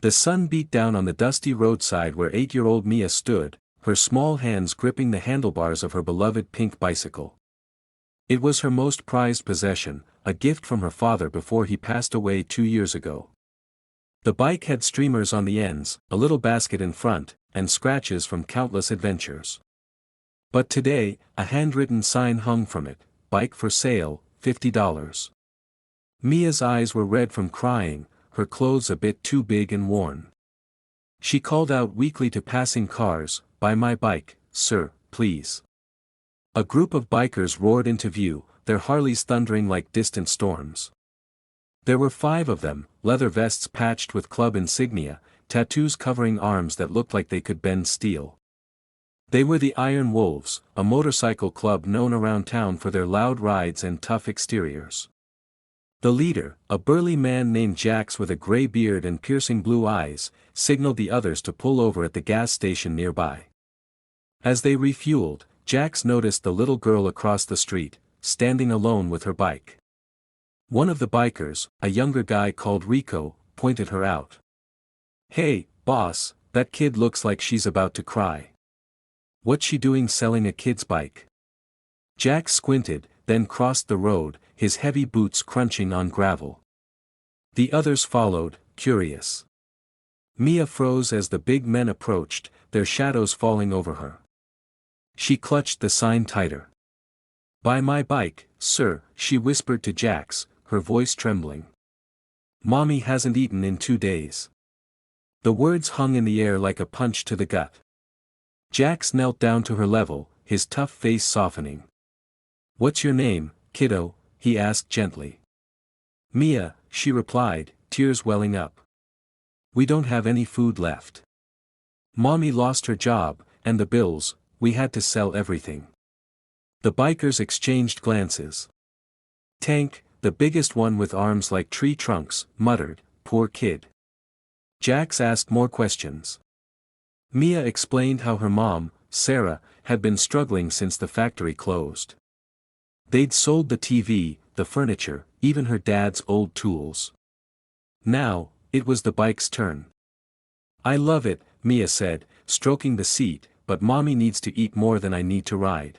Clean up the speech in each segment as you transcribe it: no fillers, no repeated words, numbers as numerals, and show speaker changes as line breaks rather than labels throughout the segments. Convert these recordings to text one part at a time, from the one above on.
The sun beat down on the dusty roadside where 8-year-old Mia stood, her small hands gripping the handlebars of her beloved pink bicycle. It was her most prized possession, a gift from her father before he passed away 2 years ago. The bike had streamers on the ends, a little basket in front, and scratches from countless adventures. But today, a handwritten sign hung from it, "Bike for sale, $50." Mia's eyes were red from crying, her clothes a bit too big and worn. She called out weakly to passing cars, "Buy my bike, sir, please." A group of bikers roared into view, their Harleys thundering like distant storms. There were 5 of them, leather vests patched with club insignia, tattoos covering arms that looked like they could bend steel. They were the Iron Wolves, a motorcycle club known around town for their loud rides and tough exteriors. The leader, a burly man named Jax with a gray beard and piercing blue eyes, signaled the others to pull over at the gas station nearby. As they refueled, Jax noticed the little girl across the street, standing alone with her bike. One of the bikers, a younger guy called Rico, pointed her out. "Hey, boss, that kid looks like she's about to cry. What's she doing selling a kid's bike?" Jax squinted, then crossed the road, his heavy boots crunching on gravel. The others followed, curious. Mia froze as the big men approached, their shadows falling over her. She clutched the sign tighter. "Buy my bike, sir," she whispered to Jax, her voice trembling. "Mommy hasn't eaten in 2 days." The words hung in the air like a punch to the gut. Jax knelt down to her level, his tough face softening. "What's your name, kiddo?" he asked gently. "Mia," she replied, tears welling up. "We don't have any food left. Mommy lost her job, and the bills, we had to sell everything." The bikers exchanged glances. Tank, the biggest one with arms like tree trunks, muttered, "Poor kid." Jax asked more questions. Mia explained how her mom, Sarah, had been struggling since the factory closed. They'd sold the TV, the furniture, even her dad's old tools. Now, it was the bike's turn. "I love it," Mia said, stroking the seat, "but mommy needs to eat more than I need to ride."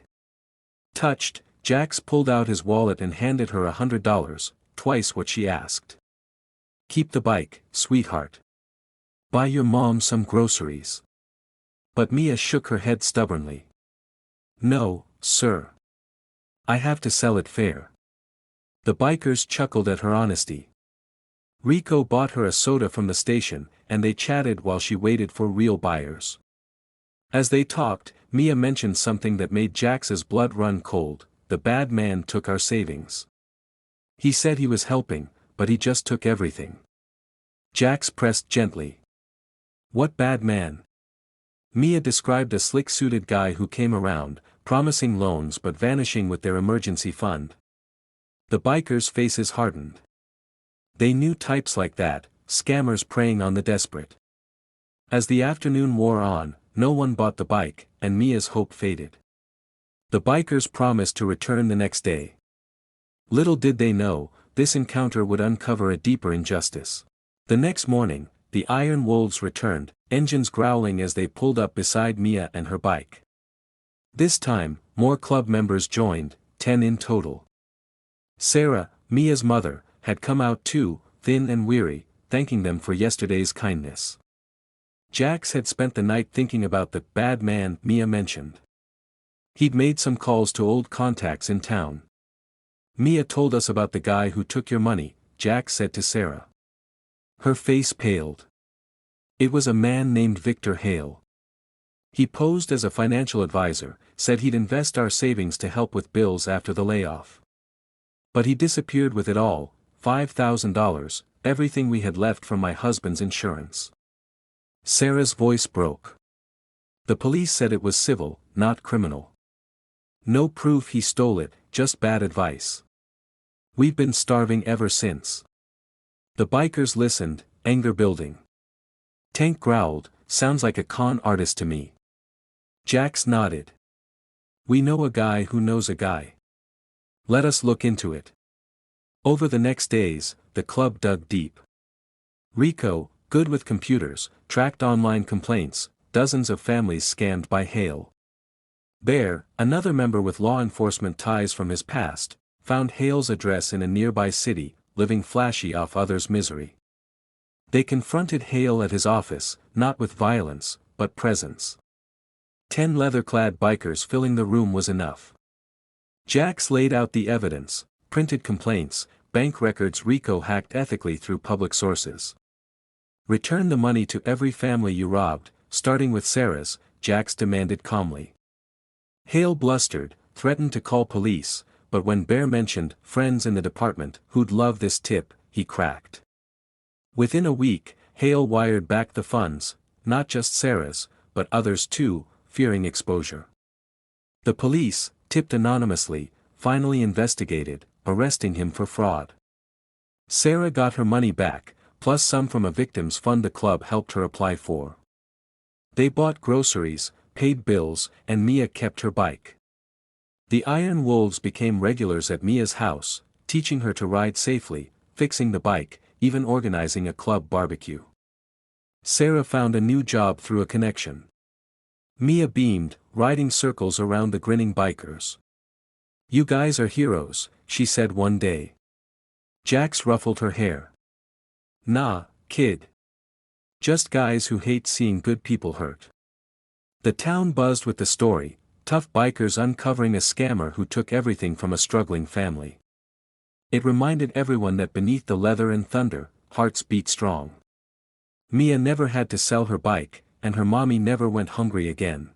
Touched, Jax pulled out his wallet and handed her $100, twice what she asked. "Keep the bike, sweetheart. Buy your mom some groceries." But Mia shook her head stubbornly. "No, sir. I have to sell it fair." The bikers chuckled at her honesty. Rico bought her a soda from the station, and they chatted while she waited for real buyers. As they talked, Mia mentioned something that made Jax's blood run cold: "The bad man took our savings. He said he was helping, but he just took everything." Jax pressed gently. "What bad man?" Mia described a slick-suited guy who came around, promising loans but vanishing with their emergency fund. The bikers' faces hardened. They knew types like that, scammers preying on the desperate. As the afternoon wore on, no one bought the bike, and Mia's hope faded. The bikers promised to return the next day. Little did they know, this encounter would uncover a deeper injustice. The next morning, the Iron Wolves returned, engines growling as they pulled up beside Mia and her bike. This time, more club members joined, 10 in total. Sarah, Mia's mother, had come out too, thin and weary, thanking them for yesterday's kindness. Jax had spent the night thinking about the bad man Mia mentioned. He'd made some calls to old contacts in town. "Mia told us about the guy who took your money," Jax said to Sarah. Her face paled. It was a man named Victor Hale. He posed as a financial advisor, said he'd invest our savings to help with bills after the layoff. But he disappeared with it all, $5,000, everything we had left from my husband's insurance. Sarah's voice broke. The police said it was civil, not criminal. No proof he stole it, just bad advice. We've been starving ever since. The bikers listened, anger building. Tank growled, "Sounds like a con artist to me." Jax nodded. "We know a guy who knows a guy. Let us look into it." Over the next days, the club dug deep. Rico, good with computers, tracked online complaints, dozens of families scammed by Hale. Bear, another member with law enforcement ties from his past, found Hale's address in a nearby city, living flashy off others' misery. They confronted Hale at his office, not with violence, but presence. 10 leather-clad bikers filling the room was enough. Jax laid out the evidence, printed complaints, bank records Rico hacked ethically through public sources. Return the money to every family you robbed, starting with Sarah's, Jax demanded calmly. Hale blustered, threatened to call police, but when Bear mentioned friends in the department who'd love this tip, he cracked. Within a week, Hale wired back the funds, not just Sarah's, but others too, fearing exposure. The police, tipped anonymously, finally investigated, arresting him for fraud. Sarah got her money back, plus some from a victims fund the club helped her apply for. They bought groceries, paid bills, and Mia kept her bike. The Iron Wolves became regulars at Mia's house, teaching her to ride safely, fixing the bike, even organizing a club barbecue. Sarah found a new job through a connection. Mia beamed, riding circles around the grinning bikers. "You guys are heroes," she said one day. Jax ruffled her hair. "Nah, kid. Just guys who hate seeing good people hurt." The town buzzed with the story, tough bikers uncovering a scammer who took everything from a struggling family. It reminded everyone that beneath the leather and thunder, hearts beat strong. Mia never had to sell her bike, and her mommy never went hungry again.